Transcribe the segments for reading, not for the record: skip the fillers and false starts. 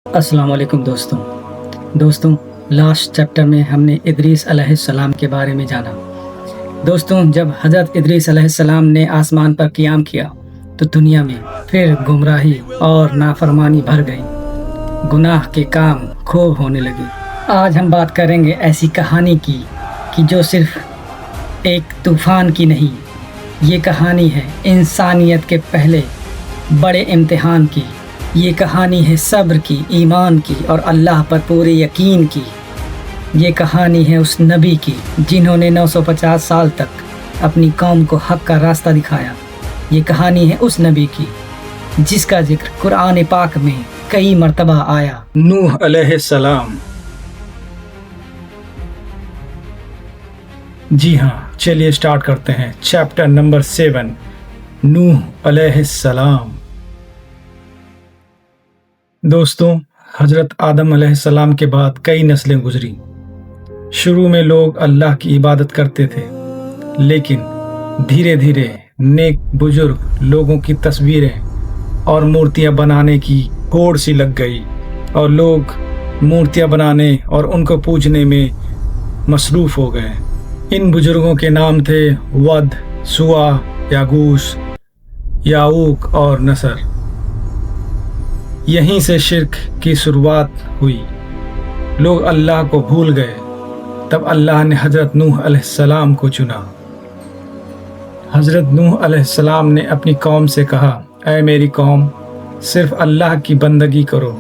السلام علیکم دوستوں لاسٹ چیپٹر میں ہم نے ادریس علیہ السلام کے بارے میں جانا۔ دوستوں، جب حضرت ادریس علیہ السلام نے آسمان پر قیام کیا تو دنیا میں پھر گمراہی اور نافرمانی بھر گئی، گناہ کے کام خوب ہونے لگے۔ آج ہم بات کریں گے ایسی کہانی کی کہ جو صرف ایک طوفان کی نہیں، یہ کہانی ہے انسانیت کے پہلے بڑے امتحان کی۔ یہ کہانی ہے صبر کی، ایمان کی اور اللہ پر پورے یقین کی۔ یہ کہانی ہے اس نبی کی جنہوں نے 950 سال تک اپنی قوم کو حق کا راستہ دکھایا۔ یہ کہانی ہے اس نبی کی جس کا ذکر قرآن پاک میں کئی مرتبہ آیا، نوح علیہ السلام۔ جی ہاں، چلیے سٹارٹ کرتے ہیں۔ چیپٹر نمبر 7، نوح علیہ السلام۔ دوستوں، حضرت آدم علیہ السلام کے بعد کئی نسلیں گزری۔ شروع میں لوگ اللہ کی عبادت کرتے تھے، لیکن دھیرے دھیرے نیک بزرگ لوگوں کی تصویریں اور مورتیاں بنانے کی ہوڑ سی لگ گئی، اور لوگ مورتیاں بنانے اور ان کو پوجنے میں مصروف ہو گئے۔ ان بزرگوں کے نام تھے ود، سوا، یاگوس، یاؤق اور نصر۔ یہیں سے شرک کی شروعات ہوئی، لوگ اللہ کو بھول گئے۔ تب اللہ نے حضرت نوح علیہ السلام کو چنا۔ حضرت نوح علیہ السلام نے اپنی قوم سے کہا، اے میری قوم، صرف اللہ کی بندگی کرو،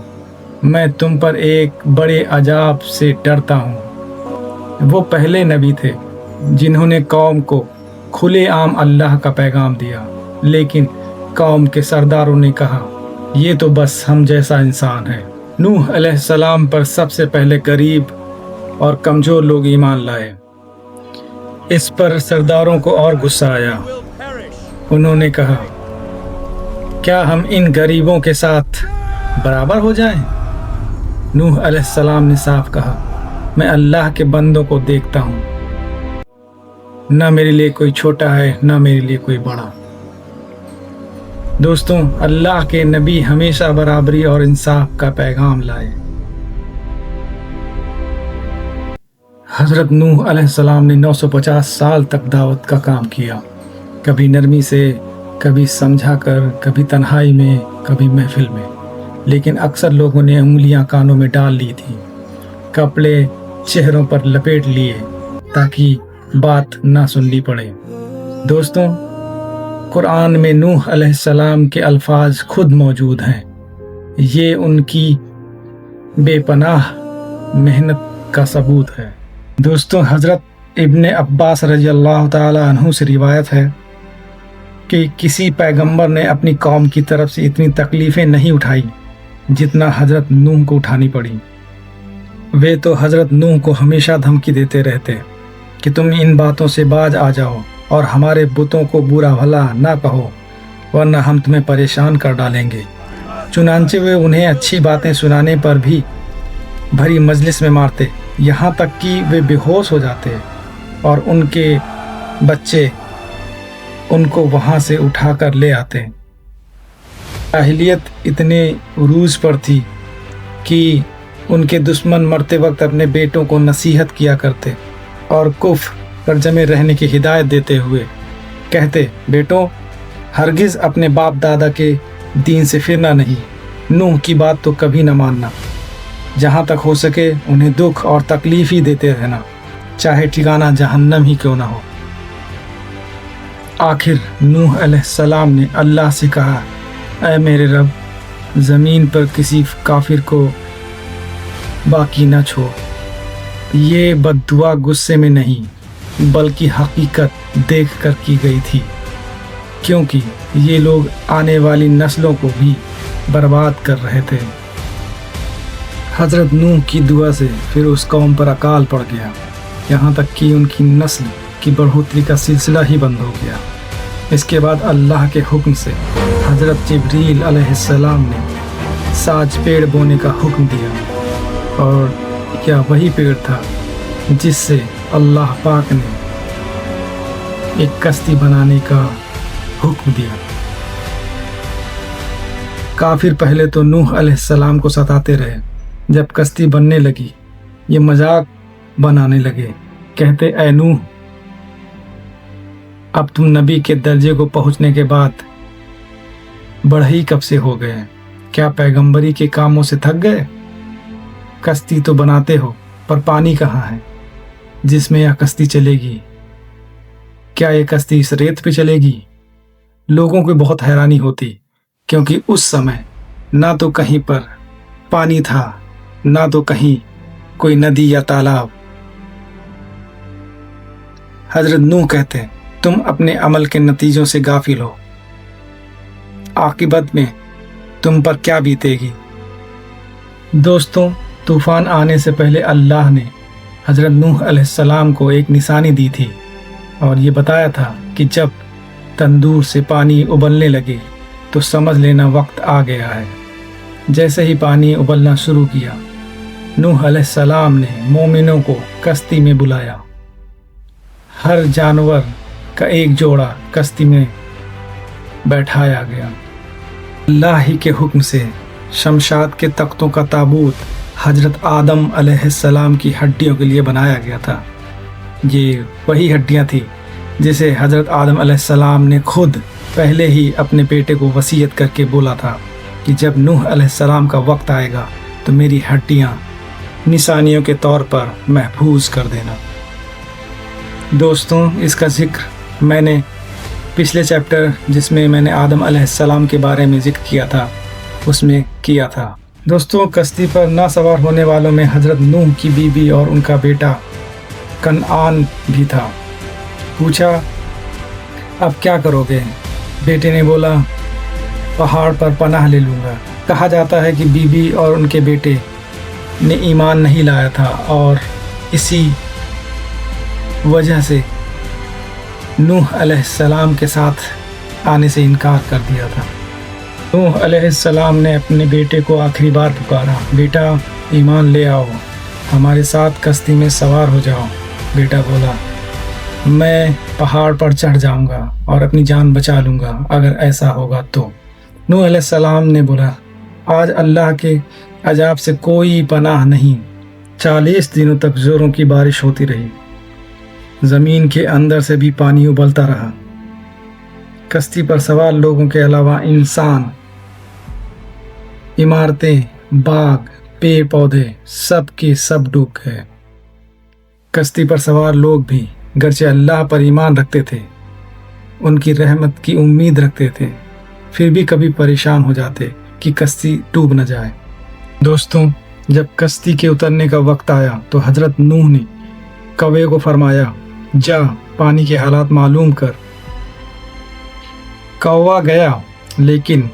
میں تم پر ایک بڑے عذاب سے ڈرتا ہوں۔ وہ پہلے نبی تھے جنہوں نے قوم کو کھلے عام اللہ کا پیغام دیا، لیکن قوم کے سرداروں نے کہا، یہ تو بس ہم جیسا انسان ہے۔ نوح علیہ السلام پر سب سے پہلے غریب اور کمزور لوگ ایمان لائے۔ اس پر سرداروں کو اور غصہ آیا۔ انہوں نے کہا، کیا ہم ان غریبوں کے ساتھ برابر ہو جائیں؟ نوح علیہ السلام نے صاف کہا، میں اللہ کے بندوں کو دیکھتا ہوں، نہ میرے لیے کوئی چھوٹا ہے نہ میرے لیے کوئی بڑا۔ دوستوں، اللہ کے نبی ہمیشہ برابری اور انصاف کا پیغام لائے۔ حضرت نوح علیہ السلام نے 950 سال تک دعوت کا کام کیا، کبھی نرمی سے، کبھی سمجھا کر، کبھی تنہائی میں، کبھی محفل میں، لیکن اکثر لوگوں نے انگلیاں کانوں میں ڈال لی تھی، کپڑے چہروں پر لپیٹ لیے تاکہ بات نہ سننی پڑے۔ دوستوں، قرآن میں نوح علیہ السلام کے الفاظ خود موجود ہیں۔ یہ ان کی بے پناہ محنت کا ثبوت ہے۔ دوستوں، حضرت ابن عباس رضی اللہ تعالی عنہ سے روایت ہے کہ کسی پیغمبر نے اپنی قوم کی طرف سے اتنی تکلیفیں نہیں اٹھائی جتنا حضرت نوح کو اٹھانی پڑی۔ وہ تو حضرت نوح کو ہمیشہ دھمکی دیتے رہتے کہ تم ان باتوں سے باز آ جاؤ اور ہمارے بتوں کو برا بھلا نہ کہو، ورنہ ہم تمہیں پریشان کر ڈالیں گے۔ چنانچہ وہ انہیں اچھی باتیں سنانے پر بھی بھری مجلس میں مارتے، یہاں تک کہ وہ بے ہوش ہو جاتے اور ان کے بچے ان کو وہاں سے اٹھا کر لے آتے۔ جاہلیت اتنے عروج پر تھی کہ ان کے دشمن مرتے وقت اپنے بیٹوں کو نصیحت کیا کرتے اور کفر پر جمے رہنے کی ہدایت دیتے ہوئے کہتے، بیٹوں، ہرگز اپنے باپ دادا کے دین سے پھرنا نہیں، نوح کی بات تو کبھی نہ ماننا، جہاں تک ہو سکے انہیں دکھ اور تکلیف ہی دیتے رہنا، چاہے ٹھکانہ جہنم ہی کیوں نہ ہو۔ آخر نوح علیہ السلام نے اللہ سے کہا، اے میرے رب، زمین پر کسی کافر کو باقی نہ چھوڑ۔ یہ بد دعا غصے میں نہیں بلکہ حقیقت دیکھ کر کی گئی تھی، کیونکہ یہ لوگ آنے والی نسلوں کو بھی برباد کر رہے تھے۔ حضرت نوح کی دعا سے پھر اس قوم پر اکال پڑ گیا، یہاں تک کہ ان کی نسل کی بڑھوتری کا سلسلہ ہی بند ہو گیا۔ اس کے بعد اللہ کے حکم سے حضرت جبریل علیہ السلام نے ساج پیڑ بونے کا حکم دیا، اور کیا وہی پیڑ تھا جس سے اللہ پاک نے ایک کشتی بنانے کا حکم دیا۔ काफिर पहले तो नूह अलैहिस्सलाम को सताते रहे। जब कश्ती बनने लगी ये मजाक बनाने लगे, कहते ऐ नूह, अब तुम नबी के दर्जे को पहुंचने के बाद बढ़ई कब से हो गए? क्या पैगंबरी के कामों से थक गए? कश्ती तो बनाते हो पर पानी कहाँ है जिसमें यह कश्ती चलेगी? क्या ये कश्ती इस रेत पे चलेगी? लोगों को बहुत हैरानी होती, क्योंकि उस समय ना तो कहीं पर पानी था, ना तो कहीं कोई नदी या तालाब। हजरत नूह कहते हैं, तुम अपने अमल के नतीजों से गाफिल हो, आकिबत में तुम पर क्या बीतेगी। दोस्तों, तूफान आने से पहले अल्लाह ने हजरत नूह अलैहिस्सलाम को एक निशानी दी थी और ये बताया था कि जब तंदूर से पानी उबलने लगे तो समझ लेना वक्त आ गया है। जैसे ही पानी उबलना शुरू किया, नूह अलैहिस्सलाम ने मोमिनों को कश्ती में बुलाया। हर जानवर का एक जोड़ा कश्ती में बैठाया गया। अल्लाह ही के हुक्म से शमशाद के तख्तों का ताबूत हजरत आदम अलैहिस्सलाम की हड्डियों के लिए बनाया गया था। ये वही हड्डियां थी जिसे हजरत आदम अलैहिस्सलाम ने खुद पहले ही अपने बेटे को वसीयत करके बोला था कि जब नूह अलैहिस्सलाम का वक्त आएगा तो मेरी हड्डियां निशानियों के तौर पर महफूज कर देना। दोस्तों, इसका जिक्र मैंने पिछले चैप्टर जिसमें मैंने आदम अलैहिस्सलाम के बारे में जिक्र किया था उसमें किया था। दोस्तों, कश्ती पर ना सवार होने वालों में हजरत नूह की बीवी और उनका बेटा कनआन भी था। पूछा, अब क्या करोगे? बेटे ने बोला, पहाड़ पर पनाह ले लूँगा। कहा जाता है कि बीबी और उनके बेटे ने ईमान नहीं लाया था और इसी वजह से नूह अलैहिस्सलाम के साथ आने से इनकार कर दिया था। नूह अलैहिस्सलाम ने अपने बेटे को आखिरी बार पुकारा, बेटा ईमान ले आओ, हमारे साथ कश्ती में सवार हो जाओ। बेटा बोला, मैं पहाड़ पर चढ़ जाऊंगा और अपनी जान बचा लूँगा अगर ऐसा होगा तो। नूह अलैहिस्सलाम ने बोला, आज अल्लाह के अजाब से कोई पनाह नहीं। 40 दिनों तक जोरों की बारिश होती रही, ज़मीन के अंदर से भी पानी उबलता रहा। कश्ती पर सवार लोगों के अलावा इंसान, इमारतें, बाग, पेड़ पौधे सब के सब डूब गए। कश्ती पर सवार लोग भी गरचे अल्लाह पर ईमान रखते थे, उनकी रहमत की उम्मीद रखते थे, फिर भी कभी परेशान हो जाते कि कश्ती डूब न जाए। दोस्तों, जब कश्ती के उतरने का वक्त आया तो हजरत नूह ने कौवे को फरमाया, जा पानी के हालात मालूम कर। कौवा गया, लेकिन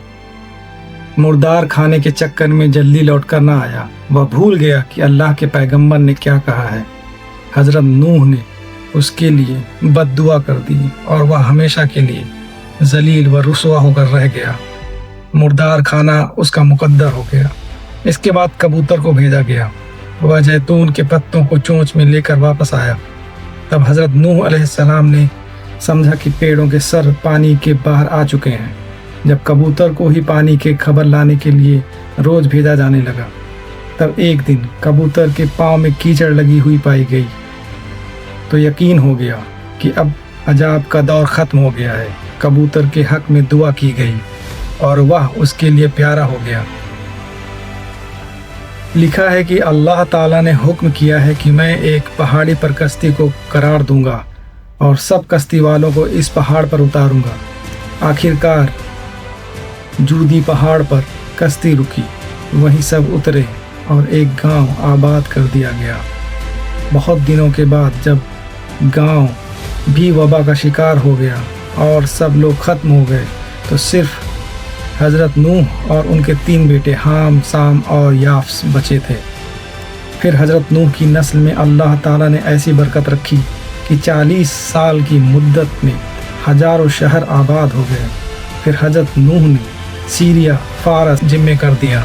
मुर्दार खाने के चक्कर में जल्दी लौट कर ना आया। वह भूल गया कि अल्लाह के पैगंबर ने क्या कहा है। हजरत नूह ने उसके लिए बद्दुआ कर दी और वह हमेशा के लिए जलील व रुसवा होकर रह गया। मुर्दार खाना उसका मुकद्दर हो गया। इसके बाद कबूतर को भेजा गया। वह जैतून के पत्तों को चोंच में लेकर वापस आया। तब हजरत नूह अलैहिस्सलाम ने समझा कि पेड़ों के सर पानी के बाहर आ चुके हैं। जब कबूतर को ही पानी के खबर लाने के लिए रोज भेजा जाने लगा, तब एक दिन कबूतर के पाँव में कीचड़ लगी हुई पाई गई तो यकीन हो गया कि अब अजाब का दौर ख़त्म हो गया है। कबूतर के हक में दुआ की गई और वह उसके लिए प्यारा हो गया। लिखा है कि अल्लाह ताला ने हुक्म किया है कि मैं एक पहाड़ी पर कश्ती को करार दूंगा और सब कश्ती वालों को इस पहाड़ पर उतारूंगा। आखिरकार जूदी पहाड़ पर कश्ती रुकी, वहीं सब उतरे और एक गांव आबाद कर दिया गया। बहुत दिनों के बाद जब गांव भी वबा का शिकार हो गया और सब लोग ख़त्म हो गए, तो सिर्फ हज़रत नूह और उनके 3 बेटे हाम, साम और याफ्स बचे थे। फिर हज़रत नूह की नस्ल में अल्लाह ताला ने ऐसी बरकत रखी कि 40 साल की मुद्दत में हज़ारों शहर आबाद हो गए। फिर हज़रत नूह ने सीरिया, फारस जिम्मे कर दिया,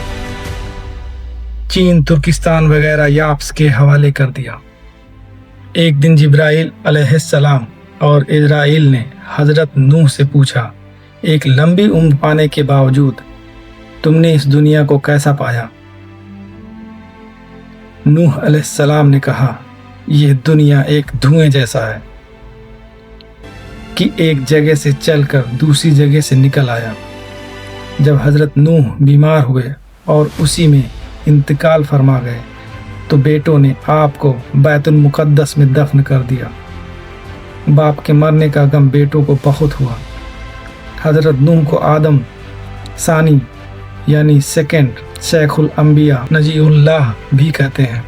चीन, तुर्किस्तान वगैरह याफ्स के हवाले कर दिया। एक दिन जिब्राइल अलैहिस्सलाम और इजराइल ने हज़रत नूह से पूछा, एक लंबी उम्र पाने के बावजूद तुमने इस दुनिया को कैसा पाया? नूह अलैहिस्सलाम ने कहा, यह दुनिया एक धुएं जैसा है कि एक जगह से चलकर दूसरी जगह से निकल आया। जब हजरत नूह बीमार हुए और उसी में इंतकाल फरमा गए तो बेटों ने आपको बैतुल मुक़द्दस में दफन कर दिया। बाप के मरने का गम बेटों को बहुत हुआ। हजरत नूह को आदम सानी यानी सेकंड शेखुल अंबिया नजीउल्लाह भी कहते हैं।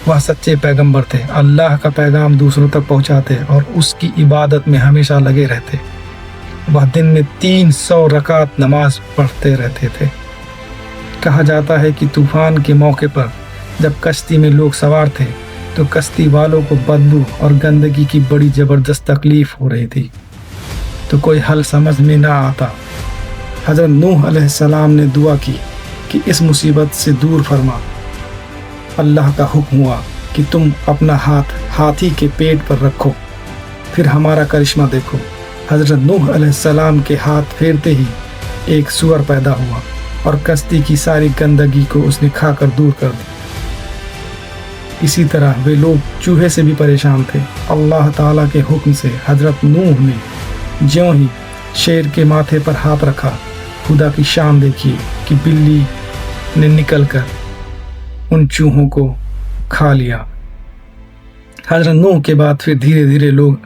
वह सच्चे पैगंबर थे, अल्लाह का पैगाम दूसरों तक पहुंचाते और उसकी इबादत में हमेशा लगे रहते। वह दिन में 300 रकात नमाज पढ़ते रहते थे। कहा जाता है कि तूफान के मौके पर जब कश्ती में लोग सवार थे तो कश्ती वालों को बदबू और गंदगी की बड़ी ज़बरदस्त तकलीफ हो रही थी, तो कोई हल समझ में ना आता। हज़रत नूह अलैहिस्सलाम ने दुआ की कि इस मुसीबत से दूर फरमा। अल्लाह का हुक्म हुआ कि तुम अपना हाथ हाथी के पेट पर रखो, फिर हमारा करिश्मा देखो। हज़रत नूह अलैहिस्सलाम के हाथ फेरते ही एक सूअर पैदा हुआ और कश्ती की सारी गंदगी को उसने खाकर दूर कर दी। इसी तरह वे लोग चूहे से भी परेशान थे। अल्लाह ताला के हुक्म से हज़रत नूह ने ज्यों ही शेर के माथे पर हाथ रखा, खुदा की शान देखिए कि बिल्ली ने निकलकर उन चूहों को खा लिया। हज़रत नूह के बाद फिर धीरे धीरे लोग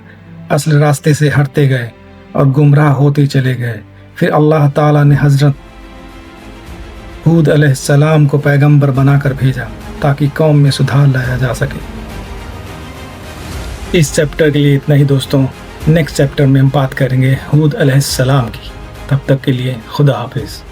असल रास्ते से हटते गए और गुमराह होते चले गए। फिर अल्लाह ताला ने हज़रत हूद अलैहिस्सलाम को पैगंबर बनाकर भेजा ताकि कौम में सुधार लाया जा सके। इस चैप्टर के लिए इतना ही दोस्तों। नेक्स्ट चैप्टर में हम बात करेंगे हूद अलैहिस्सलाम की। तब तक के लिए खुदा हाफिज़।